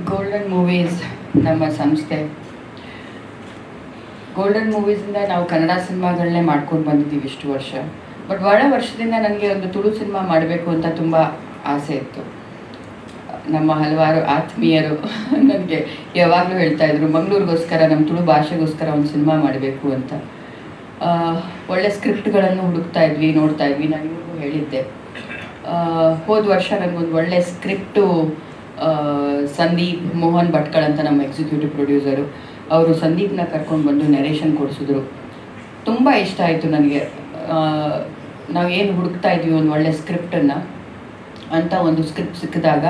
Golden movies ನಮ್ಮ ಸಂಸ್ಥೆ. Golden ಮೂವೀಸಿಂದ ನಾವು ಕನ್ನಡ ಸಿನಿಮಾಗಳನ್ನೇ ಮಾಡ್ಕೊಂಡು ಬಂದಿದ್ದೀವಿ ಇಷ್ಟು ವರ್ಷ. ಬಟ್ ಭಾಳ ವರ್ಷದಿಂದ ನನಗೆ ಒಂದು ತುಳು ಸಿನಿಮಾ ಮಾಡಬೇಕು ಅಂತ ತುಂಬ ಆಸೆ ಇತ್ತು. ನಮ್ಮ ಹಲವಾರು ಆತ್ಮೀಯರು ನನಗೆ ಯಾವಾಗಲೂ ಹೇಳ್ತಾಯಿದ್ರು, ಮಂಗಳೂರಿಗೋಸ್ಕರ ನಮ್ಮ ತುಳು ಭಾಷೆಗೋಸ್ಕರ ಒಂದು ಸಿನಿಮಾ ಮಾಡಬೇಕು ಅಂತ. ಒಳ್ಳೆ ಸ್ಕ್ರಿಪ್ಟ್ಗಳನ್ನು ಹುಡುಕ್ತಾ ಇದ್ವಿ, ನೋಡ್ತಾ ಇದ್ವಿ. ನಾನು ಇವ್ರಿಗೂ ಹೇಳಿದ್ದೆ, ಹೋದ ವರ್ಷ ನನಗೊಂದು ಒಳ್ಳೆ ಸ್ಕ್ರಿಪ್ಟು ಸಂದೀಪ್ ಮೋಹನ್ ಭಟ್ಕಳ್ ಅಂತ ನಮ್ಮ ಎಕ್ಸಿಕ್ಯೂಟಿವ್ ಪ್ರೊಡ್ಯೂಸರು, ಅವರು ಸಂದೀಪ್ನ ಕರ್ಕೊಂಡು ಬಂದು ನರೇಷನ್ ಕೊಡಿಸಿದ್ರು. ತುಂಬ ಇಷ್ಟ ಆಯಿತು ನನಗೆ. ನಾವೇನು ಹುಡುಕ್ತಾ ಇದ್ವಿ ಒಂದು ಒಳ್ಳೆ ಸ್ಕ್ರಿಪ್ಟನ್ನು ಅಂತ ಒಂದು ಸ್ಕ್ರಿಪ್ಟ್ ಸಿಕ್ಕಿದಾಗ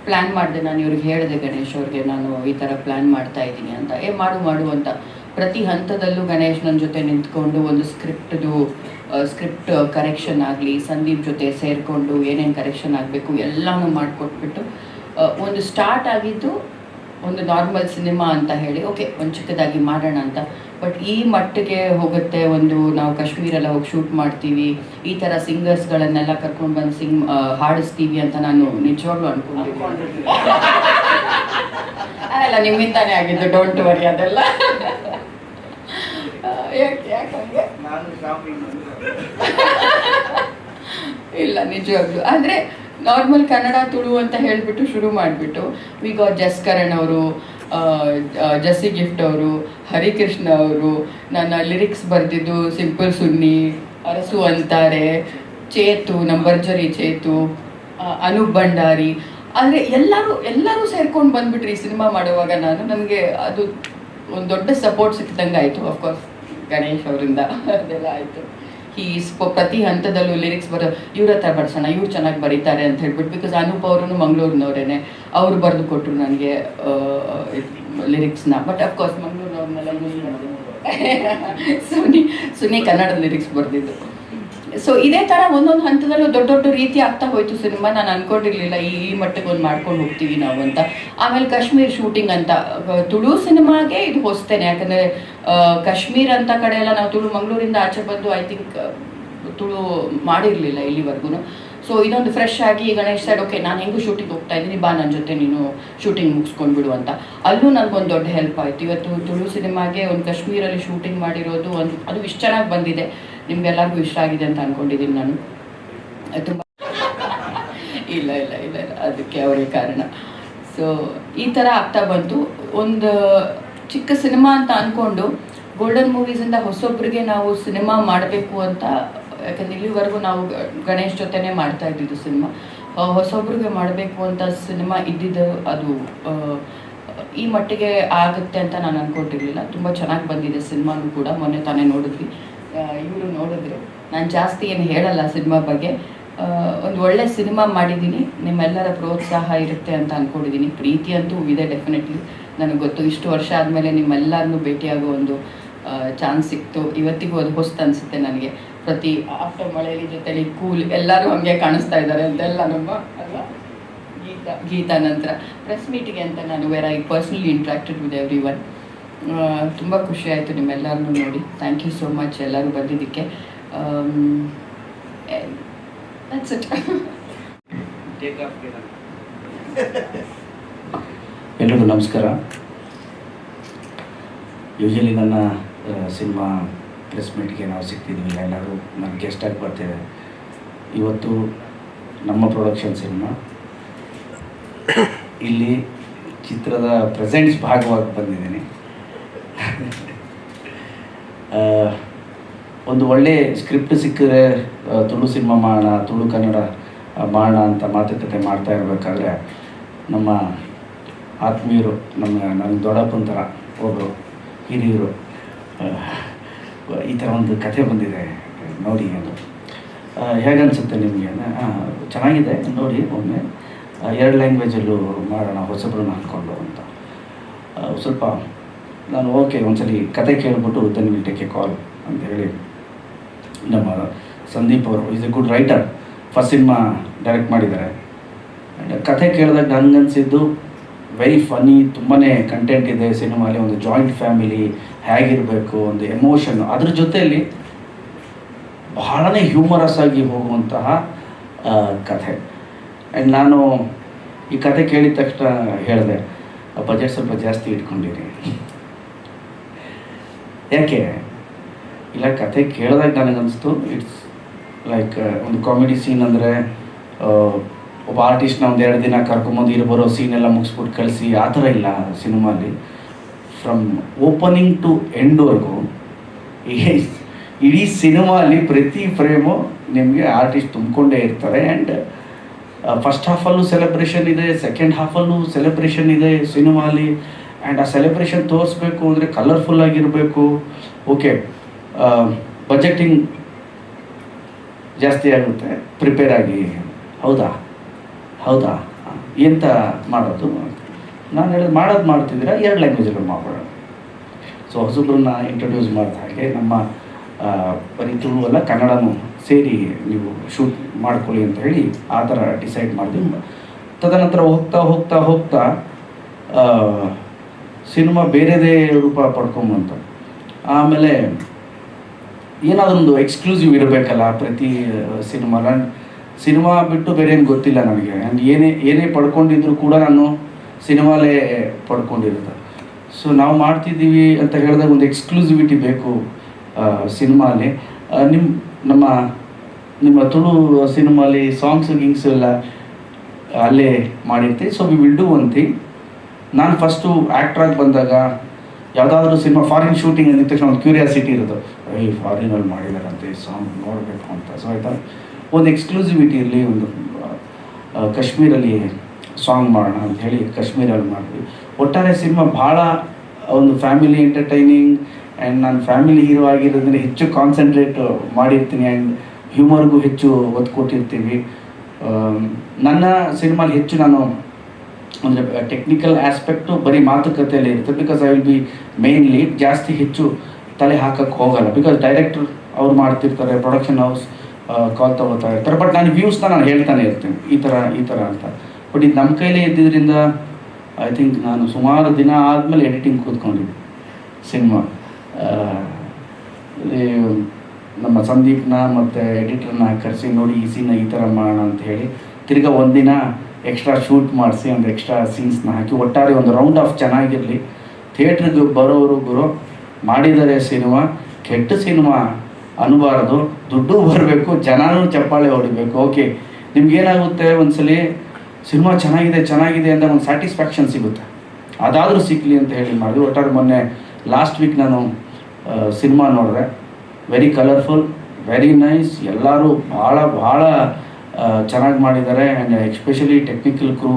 ಪ್ಲ್ಯಾನ್ ಮಾಡಿದೆ. ನಾನು ಇವ್ರಿಗೆ ಹೇಳಿದೆ, ಗಣೇಶ್ ಅವ್ರಿಗೆ, ನಾನು ಈ ಥರ ಪ್ಲ್ಯಾನ್ ಮಾಡ್ತಾ ಇದ್ದೀನಿ ಅಂತ. ಮಾಡು ಅಂತ ಪ್ರತಿ ಹಂತದಲ್ಲೂ ಗಣೇಶ್ ನನ್ನ ಜೊತೆ ನಿಂತ್ಕೊಂಡು ಒಂದು ಸ್ಕ್ರಿಪ್ಟ್ ಕರೆಕ್ಷನ್ ಆಗಲಿ, ಸಂದೀಪ್ ಜೊತೆ ಸೇರಿಕೊಂಡು ಏನೇನು ಕರೆಕ್ಷನ್ ಆಗಬೇಕು ಎಲ್ಲನೂ ಮಾಡಿಕೊಟ್ಬಿಟ್ಟು ಒಂದು ಸ್ಟಾರ್ಟ್ ಆಗಿದ್ದು ಒಂದು ನಾರ್ಮಲ್ ಸಿನಿಮಾ ಅಂತ ಹೇಳಿ, ಓಕೆ ಒಂದು ಚಿಕ್ಕದಾಗಿ ಮಾಡೋಣ ಅಂತ. ಬಟ್ ಈ ಮಟ್ಟಿಗೆ ಹೋಗುತ್ತೆ, ಒಂದು ನಾವು ಕಾಶ್ಮೀರೆಲ್ಲ ಹೋಗಿ ಶೂಟ್ ಮಾಡ್ತೀವಿ, ಈ ಥರ ಸಿಂಗರ್ಸ್ಗಳನ್ನೆಲ್ಲ ಕರ್ಕೊಂಡು ಬಂದು ಹಾಡಿಸ್ತೀವಿ ಅಂತ ನಾನು ನಿಜವಾಗ್ಲೂ ಅನ್ಕೊಂಡಿದ್ದೀನಿ. ಅಲ್ಲ, ನಿಮ್ಮಿಂದಾನೇ ಆಗಿದ್ದು, ಡೋಂಟ್ ವರಿ ಅದೆಲ್ಲ. ಯಾಕಂಗೆ ಇಲ್ಲ, ನಿಜವಾಗ್ಲು ಅಂದರೆ ನಾರ್ಮಲ್ ಕನ್ನಡ ತುಳು ಅಂತ ಹೇಳಿಬಿಟ್ಟು ಶುರು ಮಾಡಿಬಿಟ್ಟು ವಿ ಗಾಟ್ ಜಸ್ಕರಣ್ ಅವರು, ಜಸ್ಸಿ ಗಿಫ್ಟ್ ಅವರು, ಹರಿಕೃಷ್ಣ ಅವರು, ನನ್ನ ಲಿರಿಕ್ಸ್ ಬರೆದಿದ್ದು ಸಿಂಪಲ್ ಸುನ್ನಿ, ಅರಸು ಅಂತಾರೆ, ಚೇತು, ನಮ್ಮ ಭರ್ಜರಿ ಚೇತು, ಅನೂಪ್ ಭಂಡಾರಿ. ಅಂದರೆ ಎಲ್ಲರೂ ಸೇರ್ಕೊಂಡು ಬಂದುಬಿಟ್ರಿ ಈ ಸಿನಿಮಾ ಮಾಡುವಾಗ. ನನಗೆ ಅದು ಒಂದು ದೊಡ್ಡ ಸಪೋರ್ಟ್ ಸಿಕ್ಕಿದಂಗೆ ಆಯಿತು. ಅಫ್ಕೋರ್ಸ್ ಗಣೇಶ್ ಅವರಿಂದ ಅದೆಲ್ಲ ಆಯಿತು. ಪ್ರತಿ ಹಂತದಲ್ಲೂ ಲಿರಿಕ್ಸ್ ಇವ್ರ ಹತ್ರ ಬರ್ಸೋಣ, ಇವ್ರು ಚೆನ್ನಾಗಿ ಬರೀತಾರೆ ಅಂತ ಹೇಳ್ಬಿಟ್ಟು. ಬಿಕಾಸ್ ಅನೂಪ್ ಅವರು ಮಂಗಳೂರಿನವರೇನೆ, ಅವರು ಬರೆದು ಕೊಟ್ಟರು ನನಗೆ ಲಿರಿಕ್ಸ್ನ. ಬಟ್ ಅಫ್ಕೋರ್ಸ್ ಮಂಗಳೂರಿನವ್ರನ್ನೆಲ್ಲ ಯೂಸ್ ಮಾಡಿದೆ. ಸುನಿ ಕನ್ನಡದ ಲಿರಿಕ್ಸ್ ಬರೆದಿದ್ದು. ಸೊ ಇದೇ ಥರ ಒಂದೊಂದು ಹಂತದಲ್ಲೂ ದೊಡ್ಡ ದೊಡ್ಡ ರೀತಿ ಆಗ್ತಾ ಹೋಯಿತು ಸಿನಿಮಾ. ನಾನು ಅಂದ್ಕೊಂಡಿರಲಿಲ್ಲ ಈ ಮಟ್ಟಿಗೆ ಒಂದು ಮಾಡ್ಕೊಂಡು ಹೋಗ್ತೀವಿ ನಾವು ಅಂತ. ಆಮೇಲೆ ಕಾಶ್ಮೀರ್ ಶೂಟಿಂಗ್ ಅಂತ, ತುಳು ಸಿನಿಮಾಗೆ ಇದು ಹೊಸ್ತೇನೆ. ಯಾಕಂದರೆ ಕಾಶ್ಮೀರ್ ಅಂತ ಕಡೆ ಎಲ್ಲ ನಾವು ತುಳು ಮಂಗಳೂರಿಂದ ಆಚೆ ಬಂದು ಐ ಥಿಂಕ್ ತುಳು ಮಾಡಿರಲಿಲ್ಲ ಇಲ್ಲಿವರೆಗೂ. ಸೊ ಇದೊಂದು ಫ್ರೆಶ್ ಆಗಿ ಗಣೇಶ್ ಸೈಡ್, ಓಕೆ ನಾನು ಹೆಂಗೂ ಶೂಟಿಂಗ್ ಹೋಗ್ತಾ ಇದ್ದೀನಿ, ಬಾ ನನ್ನ ಜೊತೆ ನೀನು ಶೂಟಿಂಗ್ ಮುಗಿಸ್ಕೊಂಡ್ಬಿಡು ಅಂತ. ಅಲ್ಲೂ ನನಗೊಂದು ದೊಡ್ಡ ಹೆಲ್ಪ್ ಆಯಿತು. ಇವತ್ತು ತುಳು ಸಿನಿಮಾಗೆ ಒಂದು ಕಾಶ್ಮೀರಲ್ಲಿ ಶೂಟಿಂಗ್ ಮಾಡಿರೋದು ಅದು ಇಷ್ಟು ಚೆನ್ನಾಗಿ ಬಂದಿದೆ, ನಿಮ್ಗೆಲ್ಲರಿಗೂ ಇಷ್ಟ ಆಗಿದೆ ಅಂತ ಅಂದ್ಕೊಂಡಿದ್ದೀನಿ ನಾನು. ತುಂಬ ಇಲ್ಲ ಅದಕ್ಕೆ ಅವರೇ ಕಾರಣ. ಸೊ ಈ ಥರ ಆಗ್ತಾ ಬಂತು. ಒಂದು ಚಿಕ್ಕ ಸಿನಿಮಾ ಅಂತ ಅಂದ್ಕೊಂಡು ಗೋಲ್ಡನ್ ಮೂವೀಸಿಂದ ಹೊಸೊಬ್ಬರಿಗೆ ನಾವು ಸಿನಿಮಾ ಮಾಡಬೇಕು ಅಂತ, ಯಾಕಂದರೆ ಇಲ್ಲಿವರೆಗೂ ನಾವು ಗಣೇಶ್ ಜೊತೆನೇ ಮಾಡ್ತಾ ಇದ್ದಿದ್ದು ಸಿನಿಮಾ. ಹೊಸೊಬ್ರಿಗೆ ಮಾಡಬೇಕು ಅಂತ ಸಿನಿಮಾ ಇದ್ದಿದ್ದು ಅದು ಈ ಮಟ್ಟಿಗೆ ಆಗುತ್ತೆ ಅಂತ ನಾನು ಅಂದ್ಕೊಂಡಿರಲಿಲ್ಲ. ತುಂಬ ಚೆನ್ನಾಗಿ ಬಂದಿದೆ ಸಿನಿಮಾನು ಕೂಡ. ಮೊನ್ನೆ ತಾನೇ ನೋಡಿದ್ವಿ, ಇವರು ನೋಡಿದ್ರು. ನಾನು ಜಾಸ್ತಿ ಏನು ಹೇಳಲ್ಲ ಸಿನಿಮಾ ಬಗ್ಗೆ. ಒಂದು ಒಳ್ಳೆ ಸಿನಿಮಾ ಮಾಡಿದ್ದೀನಿ, ನಿಮ್ಮೆಲ್ಲರ ಪ್ರೋತ್ಸಾಹ ಇರುತ್ತೆ ಅಂತ ಅಂದ್ಕೊಂಡಿದ್ದೀನಿ. ಪ್ರೀತಿ ಅಂತೂ ಇದೆ ಡೆಫಿನೆಟ್ಲಿ, ನನಗೆ ಗೊತ್ತು. ಇಷ್ಟು ವರ್ಷ ಆದಮೇಲೆ ನಿಮ್ಮೆಲ್ಲರನ್ನೂ ಭೇಟಿಯಾಗೋ ಒಂದು ಚಾನ್ಸ್ ಸಿಕ್ತು. ಇವತ್ತಿಗೂ ಅದು ಹೊಸ್ತು ಅನಿಸುತ್ತೆ ನನಗೆ. ಪ್ರತಿ ಆಫ್ಟರ್ ಮಳೆಯಲ್ಲಿ ಜೊತೆಲಿ ಕೂಲ್ ಎಲ್ಲರೂ ಹಾಗೆ ಕಾಣಿಸ್ತಾ ಇದ್ದಾರೆ ಅಂತೆಲ್ಲ ನಮ್ಮ ಅಲ್ವಾ. ಗೀತಾ ನಂತರ ಪ್ರೆಸ್ ಮೀಟಿಗೆ ಅಂತ ನಾನು I personally ಇಂಟ್ರಾಕ್ಟೆಡ್ with every one. ತುಂಬ ಖುಷಿ ಆಯಿತು ನಿಮ್ಮೆಲ್ಲರನ್ನೂ ನೋಡಿ. ಥ್ಯಾಂಕ್ ಯು ಸೋ ಮಚ್ ಎಲ್ಲರೂ ಬಂದಿದ್ದಕ್ಕೆ. That's it. ಎಲ್ರಿಗೂ ನಮಸ್ಕಾರ. ಯೂಶಲಿ ನನ್ನ ಸಿನಿಮಾ ಪ್ರೆಸ್ ಮೀಟ್ಗೆ ನಾವು ಸಿಗ್ತಿದ್ವಿ, ಎಲ್ಲರೂ ನಾನು ಗೆಸ್ಟಾಗಿ ಬರ್ತೇವೆ. ಇವತ್ತು ನಮ್ಮ ಪ್ರೊಡಕ್ಷನ್ ಸಿನಿಮಾ ಇಲ್ಲಿ ಚಿತ್ರದ ಪ್ರೆಸೆಂಟ್ಸ್ ಭಾಗವಾಗಿ ಬಂದಿದ್ದೀನಿ. ಒಂದು ಒಳ್ಳೆ ಸ್ಕ್ರಿಪ್ಟ್ ಸಿಕ್ಕಿದ್ರೆ ತುಳು ಸಿನಿಮಾ ಮಾಡೋಣ, ತುಳು ಕನ್ನಡ ಮಾಡೋಣ ಅಂತ ಮಾತುಕತೆ ಮಾಡ್ತಾ ಇರಬೇಕಾದ್ರೆ ನಮ್ಮ ಆತ್ಮೀಯರು, ನನ್ನ ದೊಡ್ಡಪ್ಪನ ಥರ ಒಬ್ಬರು ಹಿರಿಯರು, ಈ ಥರ ಒಂದು ಕಥೆ ಬಂದಿದೆ ನೋಡಿ, ಅದು ಹೇಗನ್ಸುತ್ತೆ ನಿಮಗೆ? ಚೆನ್ನಾಗಿದೆ ನೋಡಿ, ಒಮ್ಮೆ 2 ಲ್ಯಾಂಗ್ವೇಜಲ್ಲೂ ಮಾಡೋಣ ಹೊಸಬ್ರನ್ನ ಅಂದ್ಕೊಂಡು ಅಂತ. ಸ್ವಲ್ಪ ನಾನು ಓಕೆ ಒಂದ್ಸಲಿ ಕತೆ ಕೇಳಿಬಿಟ್ಟು ದೆನ್ ವಿಲ್ ಟೇಕ್ ಎ ಕಾಲ್ ಅಂತ ಹೇಳಿ, ನಮ್ಮ ಸಂದೀಪ್ ಅವರು is A good writer, first cinema direct ಮಾಡಿದ್ದಾರೆ. ಕತೆ ಕೇಳಿದಾಗ ನನಗನ್ಸಿದ್ದು ವೆರಿ ಫನ್ನಿ, ತುಂಬಾ ಕಂಟೆಂಟ್ ಇದೆ ಸಿನಿಮಾಲಿ. ಒಂದು ಜಾಯಿಂಟ್ ಫ್ಯಾಮಿಲಿ ಹೇಗಿರಬೇಕು, ಒಂದು ಎಮೋಷನ್, ಅದ್ರ ಜೊತೆಯಲ್ಲಿ ಬಹಳನೇ ಹ್ಯೂಮರಸ್ ಆಗಿ ಹೋಗುವಂತಹ ಕಥೆ. ಆ್ಯಂಡ್ ನಾನು ಈ ಕತೆ ಕೇಳಿದ ತಕ್ಷಣ ಹೇಳಿದೆ, ಬಜೆಟ್ ಸ್ವಲ್ಪ ಜಾಸ್ತಿ ಇಟ್ಕೊಂಡಿರಿ. ಯಾಕೆ ಇಲ್ಲ, ಕತೆ ಕೇಳಿದಾಗ ನನಗನ್ನಿಸ್ತು ಇಟ್ಸ್ ಲೈಕ್ ಒಂದು ಕಾಮಿಡಿ ಸೀನ್ ಅಂದರೆ ಒಬ್ಬ ಆರ್ಟಿಸ್ಟ್ನ ಒಂದು 2 ದಿನ ಕರ್ಕೊಂಬಂದು ಇಲ್ಲಿ ಬರೋ ಸೀನೆಲ್ಲ ಮುಗಿಸ್ಬಿಟ್ಟು ಕಳಿಸಿ ಆ ಥರ ಇಲ್ಲ ಸಿನಿಮಾಲಿ. ಫ್ರಮ್ ಓಪನಿಂಗ್ ಟು ಎಂಡ್ವರೆಗೂ ಇಡೀ ಸಿನಿಮಾಲಿ ಪ್ರತಿ ಫ್ರೇಮು ನಿಮಗೆ ಆರ್ಟಿಸ್ಟ್ ತುಂಬಿಕೊಂಡೇ ಇರ್ತಾರೆ. ಆ್ಯಂಡ್ ಫಸ್ಟ್ ಹಾಫಲ್ಲೂ ಸೆಲೆಬ್ರೇಷನ್ ಇದೆ, ಸೆಕೆಂಡ್ ಹಾಫಲ್ಲೂ ಸೆಲೆಬ್ರೇಷನ್ ಇದೆ ಸಿನಿಮಾಲಿ. ಆ್ಯಂಡ್ ಆ ಸೆಲೆಬ್ರೇಷನ್ ತೋರಿಸ್ಬೇಕು ಅಂದರೆ ಕಲರ್ಫುಲ್ ಆಗಿರಬೇಕು. ಓಕೆ, ಬಜೆಟಿಂಗ್ ಜಾಸ್ತಿ ಆಗುತ್ತೆ, ಪ್ರಿಪೇರ್ ಆಗಿ. ಹೌದಾ ಹೌದಾ ಎಂತ ಮಾಡೋದು? ನಾನು ಹೇಳಿದ್ರೆ ಮಾಡೋದು ಮಾಡ್ತಿದ್ದೀರಾ, 2 ಲ್ಯಾಂಗ್ವೇಜಲ್ಲಿ ಮಾಡೋಣ. ಸೊ ಹೊಸಬ್ರನ್ನ ಇಂಟ್ರೊಡ್ಯೂಸ್ ಮಾಡಿದ ಹಾಗೆ ನಮ್ಮ ಬರೀ ತುಳು ಅಲ್ಲ ಕನ್ನಡನೂ ಸೇರಿ ನೀವು ಶೂಟ್ ಮಾಡ್ಕೊಳ್ಳಿ ಅಂತ ಹೇಳಿ ಆ ಥರ ಡಿಸೈಡ್ ಮಾಡಿದ್ವಿ. ತದನಂತರ ಹೋಗ್ತಾ ಹೋಗ್ತಾ ಹೋಗ್ತಾ ಸಿನಿಮಾ ಬೇರೆದೇ ರೂಪ ಪಡ್ಕೊಂಬಂತು. ಆಮೇಲೆ ಏನಾದರೂ ಒಂದು ಎಕ್ಸ್ಕ್ಲೂಸಿವ್ ಇರಬೇಕಲ್ಲ ಪ್ರತಿ ಸಿನಿಮಾ ಬಿಟ್ಟು ಬೇರೆ ಏನು ಗೊತ್ತಿಲ್ಲ ನನಗೆ. ಆ್ಯಂಡ್ ಏನೇ ಪಡ್ಕೊಂಡಿದ್ರು ಕೂಡ ನಾನು ಸಿನಿಮಾಲೇ ಪಡ್ಕೊಂಡಿರೋದು. ಸೊ ನಾವು ಮಾಡ್ತಿದ್ದೀವಿ ಅಂತ ಹೇಳಿದಾಗ ಒಂದು ಎಕ್ಸ್ಕ್ಲೂಸಿವಿಟಿ ಬೇಕು ಸಿನಿಮಾಲಿ. ನಿಮ್ಮ ತುಳು ಸಿನಿಮಾಲಿ ಗಿಂಗ್ಸ್ ಎಲ್ಲ ಅಲ್ಲೇ ಮಾಡಿರ್ತೀವಿ. So we will do one thing. ನಾನು ಫಸ್ಟು ಆ್ಯಕ್ಟ್ರಾಗಿ ಬಂದಾಗ ಯಾವುದಾದ್ರೂ ಸಿನಿಮಾ ಫಾರಿನ್ ಶೂಟಿಂಗ್ ಅಂದಿದ ತಕ್ಷಣ ಒಂದು ಕ್ಯೂರಿಯಾಸಿಟಿ ಇರೋದು, ಫಾರಿನಲ್ಲಿ ಮಾಡಿದಾರಂತೆ ಸಾಂಗ್ ನೋಡಬೇಕು ಅಂತ. ಸೊ ಆಯಿತಾ, ಒಂದು ಎಕ್ಸ್ಕ್ಲೂಸಿವಿಟಿ ಇರಲಿ, ಒಂದು ಕಾಶ್ಮೀರಲ್ಲಿ ಸಾಂಗ್ ಮಾಡೋಣ ಅಂತ ಹೇಳಿ ಕಾಶ್ಮೀರಲ್ಲಿ ಮಾಡಿದ್ವಿ. ಒಟ್ಟಾರೆ ಸಿನಿಮಾ ಭಾಳ ಒಂದು ಫ್ಯಾಮಿಲಿ ಎಂಟರ್ಟೈನಿಂಗ್. ಆ್ಯಂಡ್ ನಾನು ಫ್ಯಾಮಿಲಿ ಹೀರೋ ಆಗಿರೋದ್ರಿಂದ ಹೆಚ್ಚು ಕಾನ್ಸಂಟ್ರೇಟ್ ಮಾಡಿರ್ತೀನಿ. ಆ್ಯಂಡ್ ಹ್ಯೂಮರ್ಗೂ ಹೆಚ್ಚು ಒತ್ತು ಕೊಟ್ಟಿರ್ತೀವಿ. ನನ್ನ ಸಿನಿಮಾಲಿ ಹೆಚ್ಚು ನಾನು ಅಂದರೆ ಟೆಕ್ನಿಕಲ್ ಆಸ್ಪೆಕ್ಟು ಬರೀ ಮಾತುಕತೆಯಲ್ಲಿ ಇರುತ್ತೆ. Because I will B main lead. ಜಾಸ್ತಿ ಹೆಚ್ಚು ತಲೆ ಹಾಕಕ್ಕೆ ಹೋಗಲ್ಲ. ಬಿಕಾಸ್ ಡೈರೆಕ್ಟರ್ ಅವ್ರು ಮಾಡ್ತಿರ್ತಾರೆ, ಪ್ರೊಡಕ್ಷನ್ ಹೌಸ್ ಕಾಲ್ ತಗೋತಾ ಇರ್ತಾರೆ. ಬಟ್ ನಾನು ವ್ಯೂಸ್ನ ನಾನು ಹೇಳ್ತಾನೆ ಇರ್ತೀನಿ, ಈ ಥರ ಅಂತ. ಬಟ್ ಇದು ನಮ್ಮ ಕೈಲೇ ಇದ್ದಿದ್ದರಿಂದ ಐ ಥಿಂಕ್ ನಾನು ಸುಮಾರು ದಿನ ಆದಮೇಲೆ ಎಡಿಟಿಂಗ್ ಕೂತ್ಕೊಂಡಿದ್ದೆ ಸಿನಿಮಾ. ನಮ್ಮ ಸಂದೀಪ್ನ ಮತ್ತು ಎಡಿಟರ್ನ ಕರೆಸಿ ನೋಡಿ ಈ ಸೀನ ಈ ಥರ ಮಾಡೋಣ ಅಂತ ಹೇಳಿ ತಿರ್ಗಾ ಒಂದಿನ ಎಕ್ಸ್ಟ್ರಾ ಶೂಟ್ ಮಾಡಿಸಿ ಒಂದು ಎಕ್ಸ್ಟ್ರಾ ಸೀನ್ಸ್ನ ಹಾಕಿ ಒಟ್ಟಾರೆ ಒಂದು ರೌಂಡ್ ಆಫ್ ಚೆನ್ನಾಗಿರಲಿ. ಥಿಯೇಟ್ರಿಗೆ ಬರೋರು ಗುರು ಮಾಡಿದ್ದಾರೆ ಸಿನಿಮಾ, ಕೆಟ್ಟ ಸಿನಿಮಾ ಅನ್ನಬಾರ್ದು, ದುಡ್ಡು ಬರಬೇಕು, ಜನನೂ ಚಪ್ಪಾಳೆ ಹೊಡಿಬೇಕು. ಓಕೆ, ನಿಮ್ಗೇನಾಗುತ್ತೆ ಒಂದ್ಸಲಿ ಸಿನಿಮಾ ಚೆನ್ನಾಗಿದೆ ಅಂತ ಒಂದು ಸ್ಯಾಟಿಸ್ಫ್ಯಾಕ್ಷನ್ ಸಿಗುತ್ತೆ, ಅದಾದರೂ ಸಿಕ್ಕಲಿ ಅಂತ ಹೇಳಿ ಮಾಡಿದ್ವಿ. ಒಟ್ಟಾರೆ ಮೊನ್ನೆ ಲಾಸ್ಟ್ ವೀಕ್ ನಾನು ಸಿನಿಮಾ ನೋಡಿದೆ. Very colourful, very nice. ಎಲ್ಲರೂ ಭಾಳ ಚೆನ್ನಾಗಿ ಮಾಡಿದ್ದಾರೆ. ಆ್ಯಂಡ್ ಎಸ್ಪೆಷಲಿ ಟೆಕ್ನಿಕಲ್ ಕ್ರೂ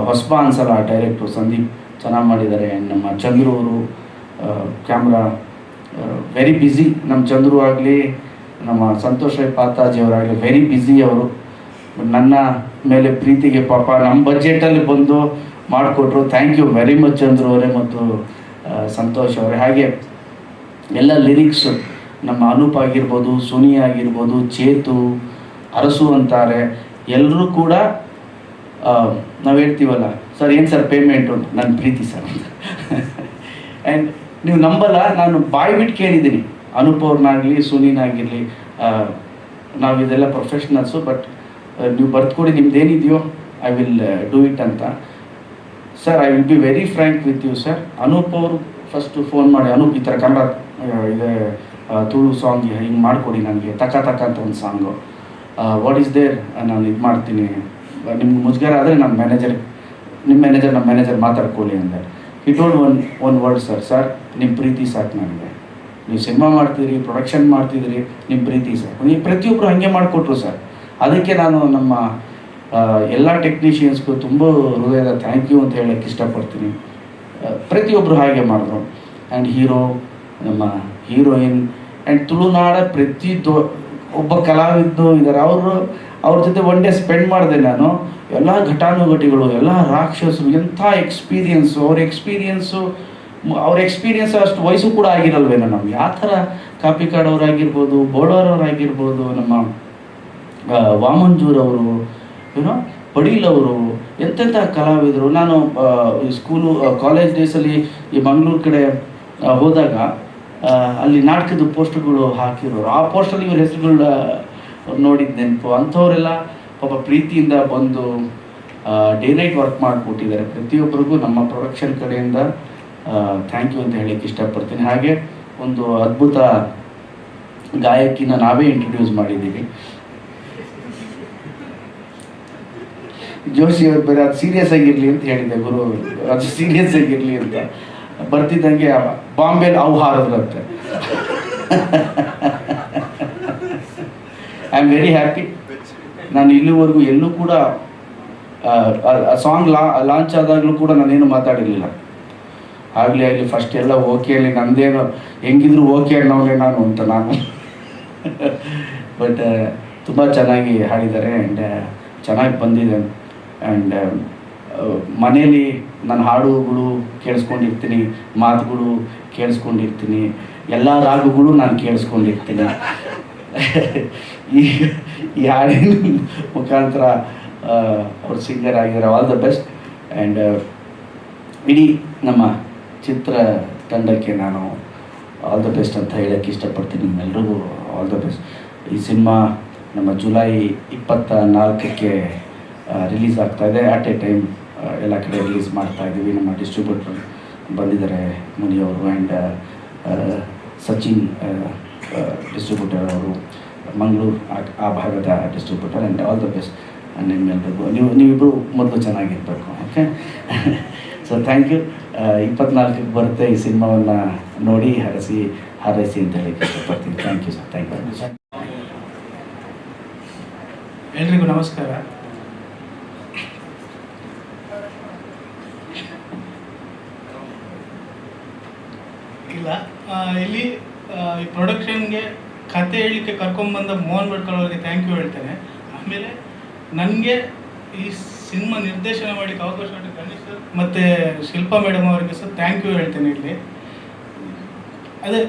ಹೊಸಬ ಅನ್ಸಲ್ಲ, ಡೈರೆಕ್ಟ್ರು ಸಂದೀಪ್ ಚೆನ್ನಾಗಿ ಮಾಡಿದ್ದಾರೆ. ಆ್ಯಂಡ್ ನಮ್ಮ ಚಂದ್ರು ಅವರು ಕ್ಯಾಮ್ರಾ ವೆರಿ ಬ್ಯುಸಿ. ನಮ್ಮ ಚಂದ್ರು ಆಗಲಿ, ನಮ್ಮ ಸಂತೋಷ್ ರೈ ಪಾತಾಜಿಯವರಾಗಲಿ ವೆರಿ ಬ್ಯುಸಿ. ಅವರು ನನ್ನ ಮೇಲೆ ಪ್ರೀತಿಗೆ ಪಾಪ ನಮ್ಮ ಬಜೆಟಲ್ಲಿ ಬಂದು ಮಾಡಿಕೊಟ್ರು. Thank you very much Chandru ಅವರೇ ಮತ್ತು ಸಂತೋಷ್ ಅವರೇ. ಹಾಗೆ ಎಲ್ಲ ಲಿರಿಕ್ಸ್ ನಮ್ಮ ಅನೂಪ್ ಆಗಿರ್ಬೋದು, ಸುನಿ ಆಗಿರ್ಬೋದು, ಚೇತು, ಅರಸು ಅಂತಾರೆ, ಎಲ್ಲರೂ ಕೂಡ ನಾವು ಹೇಳ್ತೀವಲ್ಲ, ಸರ್ ಏನು ಸರ್ ಪೇಮೆಂಟು? ನನ್ನ ಪ್ರೀತಿ ಸರ್. ಆ್ಯಂಡ್ ನೀವು ನಂಬಲ್ಲ, ನಾನು ಬಾಯಿ ಬಿಟ್ಟು ಕೇಳಿದ್ದೀನಿ ಅನೂಪ್ ಅವ್ರನ್ನಾಗಲಿ ಸುನಿನಾಗಿರಲಿ, ನಾವು ಇದೆಲ್ಲ ಪ್ರೊಫೆಷ್ನಲ್ಸು, ಬಟ್ ನೀವು ಬರ್ತ್ಕೊಡಿ ನಿಮ್ದೇನಿದೆಯೋ ಐ ವಿಲ್ ಡೂ ಇಟ್ ಅಂತ. Sir I will be very frank with you sir. Anoop ಅವರು ಫಸ್ಟು ಫೋನ್ ಮಾಡಿ, ಅನೂಪ್ ಈ ಥರ ಕನ್ನಡ ಇದೆ ತುಳು ಸಾಂಗ್ ಹಿಂಗೆ ಮಾಡಿಕೊಡಿ ನನಗೆ, ತಕ ಅಂತ ಒಂದು ಸಾಂಗು, ವಾಟ್ ಈಸ್ ದೇರ್, ನಾನು ಇದು ಮಾಡ್ತೀನಿ, ನಿಮ್ಗೆ ಮುಜುಗರ ಆದರೆ ನಮ್ಮ ಮ್ಯಾನೇಜರ್ ನಮ್ಮ ಮ್ಯಾನೇಜರ್ ಮಾತಾಡ್ಕೊಳ್ಳಿ ಅಂದೆ. He told one word, sir ನಿಮ್ಮ ಪ್ರೀತಿ ಸಾಕು ನನಗೆ. ನೀವು ಸಿನಿಮಾ ಮಾಡ್ತಿದ್ರಿ, ಪ್ರೊಡಕ್ಷನ್ ಮಾಡ್ತಿದ್ರಿ, ನಿಮ್ಮ ಪ್ರೀತಿ ಸಾಕು. ನೀವು ಪ್ರತಿಯೊಬ್ಬರು ಹಾಗೆ ಮಾಡಿಕೊಟ್ರು ಸರ್. ಅದಕ್ಕೆ ನಾನು ನಮ್ಮ ಎಲ್ಲ ಟೆಕ್ನಿಷಿಯನ್ಸ್ಗೂ ತುಂಬ ಹೃದಯದ ಥ್ಯಾಂಕ್ ಯು ಅಂತ ಹೇಳೋಕ್ಕೆ ಇಷ್ಟಪಡ್ತೀನಿ. ಪ್ರತಿಯೊಬ್ಬರು ಹಾಗೆ ಮಾಡಿದ್ರು. ಆ್ಯಂಡ್ ಹೀರೋ, ನಮ್ಮ ಹೀರೋಯಿನ್, ಆ್ಯಂಡ್ ತುಳುನಾಡ ಒಬ್ಬ ಕಲಾವಿದರು ಇದ್ದಾರೆ. ಅವ್ರ ಜೊತೆ ಒನ್ ಡೇ ಸ್ಪೆಂಡ್ ಮಾಡಿದೆ ನಾನು. ಎಲ್ಲ ಘಟಾನುಘಟಿಗಳು, ಎಲ್ಲ ರಾಕ್ಷಸರು, ಎಂಥ ಎಕ್ಸ್ಪೀರಿಯನ್ಸು. ಅವ್ರ ಎಕ್ಸ್ಪೀರಿಯನ್ಸ್ ಅಷ್ಟು ವಯಸ್ಸು ಕೂಡ ಆಗಿರಲ್ವೇನೋ ನಮ್ಗೆ. ಆ ಥರ ಕಾಪಿಕಾಡವ್ರಾಗಿರ್ಬೋದು, ಬೋಳೋರವರಾಗಿರ್ಬೋದು, ನಮ್ಮ ವಾಮಂಜೂರವರು, ಏನೋ ಪಡೀಲ್ ಅವರು, ಎಂತೆಂಥ ಕಲಾವಿದರು. ನಾನು ಕಾಲೇಜ್ ಡೇಸಲ್ಲಿ ಈ ಮಂಗಳೂರು ಕಡೆ ಹೋದಾಗ ಅಲ್ಲಿ ನಾಟಕದ ಪೋಸ್ಟರ್ಗಳು ಹಾಕಿರೋರು. ಆ ಪೋಸ್ಟಲ್ಲಿ ಇವ್ರ ಹೆಸರುಗಳನ್ನ ನೋಡಿದ ನೆನಪು. ಅಂಥವರೆಲ್ಲ ಪಾಪ ಪ್ರೀತಿಯಿಂದ ಬಂದು ಡೇ ನೈಟ್ ವರ್ಕ್ ಮಾಡಿಕೊಟ್ಟಿದ್ದಾರೆ. ಪ್ರತಿಯೊಬ್ಬರಿಗೂ ನಮ್ಮ ಪ್ರೊಡಕ್ಷನ್ ಕಡೆಯಿಂದ ಥ್ಯಾಂಕ್ ಯು ಅಂತ ಹೇಳಕ್ಕೆ ಇಷ್ಟಪಡ್ತೀನಿ. ಹಾಗೆ ಒಂದು ಅದ್ಭುತ ಗಾಯಕಿನ ನಾವೇ ಇಂಟ್ರೊಡ್ಯೂಸ್ ಮಾಡಿದ್ದೀವಿ. ಜೋಶಿ ಅವ್ರು ಬೇರೆ ಅದು ಸೀರಿಯಸ್ ಆಗಿರಲಿ ಅಂತ ಹೇಳಿದೆ ಗುರು, ಅದು ಸೀರಿಯಸ್ ಆಗಿರಲಿ ಅಂತ. ಬರ್ತಿದ್ದಂಗೆ ಬಾಂಬೆಲಿ ಅವು ಹಾರಿದ್ರಂತೆ. I am very happy. ನಾನು ಇಲ್ಲಿವರೆಗೂ ಎಲ್ಲೂ ಕೂಡ ಸಾಂಗ್ ಲಾಂಚ್ ಆದಾಗಲೂ ಕೂಡ ನಾನೇನು ಮಾತಾಡಿರಲಿಲ್ಲ. ಆಗಲಿ ಫಸ್ಟ್ ಎಲ್ಲ ಓಕೆ ಅಲ್ಲಿ ನಂದೇನು ಹೆಂಗಿದ್ರು ಓಕೆ ಅನ್ನೋನೇ ನಾನು ಅಂತ ನಾನು. ಬಟ್ ತುಂಬ ಚೆನ್ನಾಗಿ ಹಾಡಿದ್ದಾರೆ ಆ್ಯಂಡ್ ಚೆನ್ನಾಗಿ ಬಂದಿದೆ. ಆ್ಯಂಡ್ ಮನೇಲಿ ನಾನು ಹಾಡುಗಳು ಕೇಳಿಸ್ಕೊಂಡಿರ್ತೀನಿ, ಮಾತುಗಳು ಕೇಳಿಸ್ಕೊಂಡಿರ್ತೀನಿ, ಎಲ್ಲ ರಾಗಗಳು ನಾನು ಕೇಳಿಸ್ಕೊಂಡಿರ್ತೀನಿ. ಈ ಹಾಡಿನ ಮುಖಾಂತರ ಅವ್ರು ಸಿಂಗರ್ ಆಗಿದ್ದಾರೆ. All the best. ಆ್ಯಂಡ್ ಇಡೀ ನಮ್ಮ ಚಿತ್ರ ತಂಡಕ್ಕೆ ನಾನು ಆಲ್ ದ ಬೆಸ್ಟ್ ಅಂತ ಹೇಳೋಕ್ಕೆ ಇಷ್ಟಪಡ್ತೀನಿ. ನಿಮ್ಮೆಲ್ರಿಗೂ ಆಲ್ ದ ಬೆಸ್ಟ್. ಈ ಸಿನಿಮಾ ನಮ್ಮ ಜುಲೈ 24ಕ್ಕೆ ರಿಲೀಸ್ ಆಗ್ತಾಯಿದೆ. ಅಟ್ ಎ ಟೈಮ್ ಎಲ್ಲ ಕಡೆ ರಿಲೀಸ್ ಮಾಡ್ತಾಯಿದ್ದೀವಿ. ನಮ್ಮ ಡಿಸ್ಟ್ರಿಬ್ಯೂಟರ್ ಬಂದಿದ್ದಾರೆ ಮುನಿಯವರು, ಆ್ಯಂಡ್ ಸಚಿನ್ ಡಿಸ್ಟ್ರಿಬ್ಯೂಟರ್ ಅವರು, ಮಂಗಳೂರು ಆ ಭಾಗದ distributor. And all the best. ನಿಮ್ಮೆಲ್ರಿಗೂ ನೀವಿಬ್ಬರು ಮೊದಲು ಚೆನ್ನಾಗಿರಬೇಕು. ಓಕೆ. So thank you. 24ಕ್ಕೆ ಬರುತ್ತೆ. ಈ ಸಿನಿಮಾವನ್ನು ನೋಡಿ ಹಾರೈಸಿ ಅಂತ ಹೇಳಕ್ಕೆ ಇಷ್ಟಪಡ್ತೀನಿ. Thank you sir. Thank you sir. ಎಲ್ರಿಗೂ ನಮಸ್ಕಾರ. ಇಲ್ಲ ಇಲ್ಲಿ ಈ ಪ್ರೊಡಕ್ಷನ್ಗೆ ಕತೆ ಹೇಳಲಿಕ್ಕೆ ಕರ್ಕೊಂಡ್ಬಂದ ಮೋಹನ್ ಭಟ್ಕರ್ ಅವರಿಗೆ ಥ್ಯಾಂಕ್ ಯು ಹೇಳ್ತೇನೆ. ಆಮೇಲೆ ನನಗೆ ಈ ಸಿನಿಮಾ ನಿರ್ದೇಶನ ಮಾಡಲಿಕ್ಕೆ ಅವಕಾಶ ಕೊಟ್ಟ ಗಣೇಶ್ ಸರ್ ಮತ್ತು ಶಿಲ್ಪಾ ಮೇಡಮ್ ಅವರಿಗೆ ಸರ್ ಥ್ಯಾಂಕ್ ಯು ಹೇಳ್ತೇನೆ. ಇಲ್ಲಿ ಅದೇ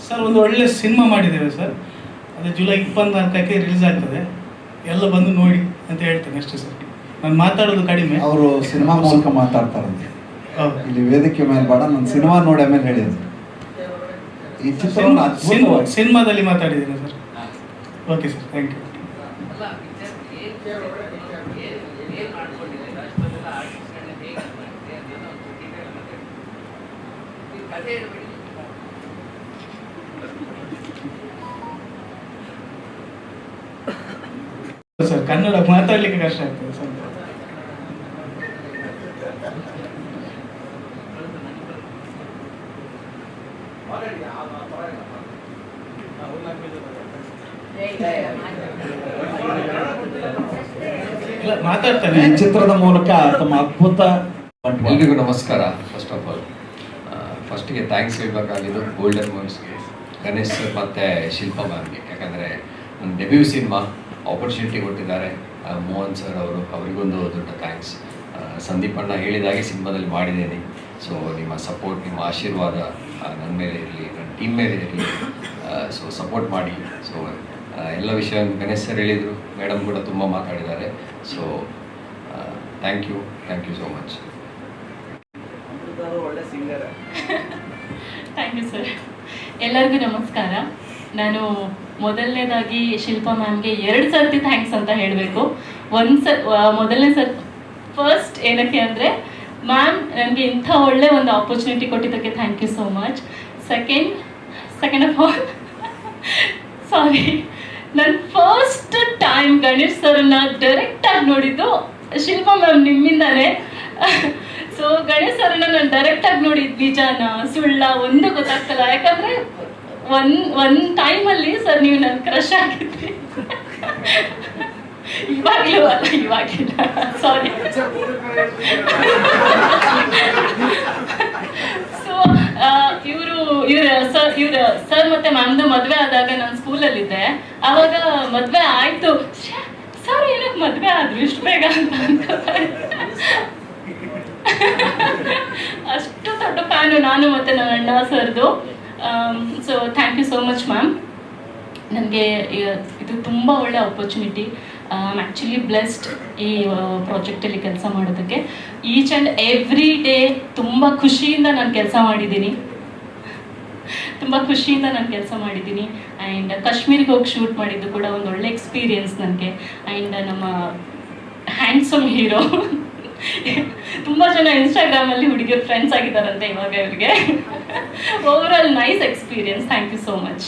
ಸರ್ ಒಂದು ಒಳ್ಳೆ ಸಿನಿಮಾ ಮಾಡಿದ್ದೇವೆ ಸರ್. ಅದು ಜುಲೈ 24ಕ್ಕೆ ರಿಲೀಸ್ ಆಗ್ತದೆ. ಎಲ್ಲ ಬಂದು ನೋಡಿ ಅಂತ ಹೇಳ್ತೇನೆ ಅಷ್ಟೇ ಸರ್. ನಾನು ಮಾತಾಡೋದು ಕಡಿಮೆ. ಅವರು ಸಿನಿಮಾ ಮೂಲಕ ಮಾತಾಡ್ತಾರಂತೆ. ಇಲ್ಲಿ ವೇದಿಕೆ ಮೇಲೆ ಬೇಡ, ನಾನು ಸಿನಿಮಾ ನೋಡಿ ಆಮೇಲೆ ಹೇಳಿದ್ರು. ಈ ಚಿತ್ರವನ್ನು ಸಿನಿಮಾದಲ್ಲಿ ಮಾತಾಡಿದ್ದೀನಿ sir. Okay sir, thank you. Sir Kannada ಮಾತಾಡ್ಲಿಕ್ಕೆ ಕಷ್ಟ ಆಗ್ತದೆ ಸರ್. ಮಾತಾಡ್ತಾನೆ. ಈ ಚಿತ್ರದ ಮೂಲಕ ತಮ್ಮ ಅದ್ಭುತ. ಎಲ್ರಿಗೂ ನಮಸ್ಕಾರ. ಫಸ್ಟ್ ಆಫ್ ಆಲ್ ಫಸ್ಟಿಗೆ ಥ್ಯಾಂಕ್ಸ್ ಹೇಳಬೇಕಾಗಿದ್ದು ಗೋಲ್ಡನ್ ಮೂವೀಸ್ಗೆ, ಗಣೇಶ್ ಸರ್ ಮತ್ತು ಶಿಲ್ಪಾ ಮ್ಯಾಮ್ಗೆ. ಯಾಕಂದರೆ ನನ್ನ ಡೆಬ್ಯೂ ಸಿನಿಮಾ ಆಪರ್ಚುನಿಟಿ ಕೊಟ್ಟಿದ್ದಾರೆ. ಮೋಹನ್ ಸರ್ ಅವರಿಗೊಂದು ದೊಡ್ಡ ಥ್ಯಾಂಕ್ಸ್. ಸಂದೀಪ್ ಅಣ್ಣ ಹೇಳಿದಾಗೆ ಸಿನಿಮಾದಲ್ಲಿ ಮಾಡಿದ್ದೀನಿ. ಸೊ ನಿಮ್ಮ ಸಪೋರ್ಟ್, ನಿಮ್ಮ ಆಶೀರ್ವಾದ ನನ್ನ ಮೇಲೆ ಇರಲಿ, ನನ್ನ ಟೀಮ್ ಮೇಲೆ ಇರಲಿ. ಸೊ ಸಪೋರ್ಟ್ ಮಾಡಿ. ಸೊ ಎಲ್ಲ ವಿಷಯ ಗಣೇಶ್ ಸರ್ ಹೇಳಿದರು, ಮೇಡಮ್ ಕೂಡ ತುಂಬ ಮಾತಾಡಿದ್ದಾರೆ. So thank you so much. Thank you sir. ಎಲ್ಲರಿಗೂ ನಮಸ್ಕಾರ. ನಾನು ಮೊದಲನೇದಾಗಿ ಶಿಲ್ಪಾ ಮ್ಯಾಮ್ಗೆ 2 ಸರ್ತಿ ಥ್ಯಾಂಕ್ಸ್ ಅಂತ ಹೇಳಬೇಕು. ಮೊದಲನೇ ಫಸ್ಟ್ ಏನಕ್ಕೆ ಅಂದರೆ ಮ್ಯಾಮ್ ನನಗೆ ಇಂಥ ಒಳ್ಳೆ ಒಂದು ಆಪರ್ಚುನಿಟಿ ಕೊಟ್ಟಿದ್ದಕ್ಕೆ thank you so much. Second of all sorry, ನಾನು ಫಸ್ಟ್ ಟೈಮ್ ಗಣೇಶ್ ಸರ್ನ ಡೈರೆಕ್ಟಾಗಿ ನೋಡಿದ್ದು ಶಿಲ್ಪಾ ಮ್ಯಾಮ್ ನಿಮ್ಮಿಂದಾನೆ. ಸೊ ಗಣೇಶ್ ಸರ್ನ ನಾನು ಡೈರೆಕ್ಟಾಗಿ ನೋಡಿದ್ದು ನಿಜಾನ ಸುಳ್ಳ ಒಂದು ಗೊತ್ತಾಗ್ತಲ್ಲ. ಯಾಕಂದರೆ ಒಂದು ಟೈಮಲ್ಲಿ ಸರ್ ನೀವು ನನ್ನ ಕ್ರಶ್ ಆಗಿದ್ರಿ. ಇವಾಗಲೂ ಅಲ್ಲ, ಇವಾಗಿಲ್ಲ, ಸಾರಿ. ಸೊ ಇವ್ರ ಸರ್ ಮತ್ತೆ ಮ್ಯಾಮ್ದು ಮದುವೆ ಆದಾಗ ನಾನು ಸ್ಕೂಲಲ್ಲಿದ್ದೆ. ಆವಾಗ ಮದುವೆ ಆಯಿತು. ಸರ್ ಏನಕ್ಕೆ ಮದುವೆ ಆದ್ರು ಇಷ್ಟು ಬೇಗ ಅಂತ ಅಷ್ಟು ದೊಡ್ಡ ಫ್ಯಾನು ನಾನು ಮತ್ತು ನನ್ನ ಅಣ್ಣ ಸರ್ದು. So thank you so much ma'am. ನನಗೆ ಇದು ತುಂಬ ಒಳ್ಳೆ opportunity. I am actually blessed ಈ ಪ್ರಾಜೆಕ್ಟಲ್ಲಿ ಕೆಲಸ ಮಾಡೋದಕ್ಕೆ. ಈಚ್ ಆ್ಯಂಡ್ ಎವ್ರಿ ಡೇ ತುಂಬ ಖುಷಿಯಿಂದ ನಾನು ಕೆಲಸ ಮಾಡಿದ್ದೀನಿ. ತುಂಬ ಖುಷಿಯಿಂದ ನಾನು ಕೆಲಸ ಮಾಡಿದ್ದೀನಿ. ಆ್ಯಂಡ್ ಕಾಶ್ಮೀರಿಗೆ ಹೋಗಿ ಶೂಟ್ ಮಾಡಿದ್ದು ಕೂಡ ಒಂದು ಒಳ್ಳೆ ಎಕ್ಸ್ಪೀರಿಯನ್ಸ್ ನನಗೆ. ಆ್ಯಂಡ್ ನಮ್ಮ ಹ್ಯಾಂಡ್ಸಮ್ ಹೀರೋ ತುಂಬ ಜನ ಇನ್ಸ್ಟಾಗ್ರಾಮಲ್ಲಿ ಹುಡುಗಿಯರು ಫ್ರೆಂಡ್ಸ್ ಆಗಿದ್ದಾರಂತೆ ಇವಾಗ ಇವರಿಗೆ. Overall nice experience. Thank you so much.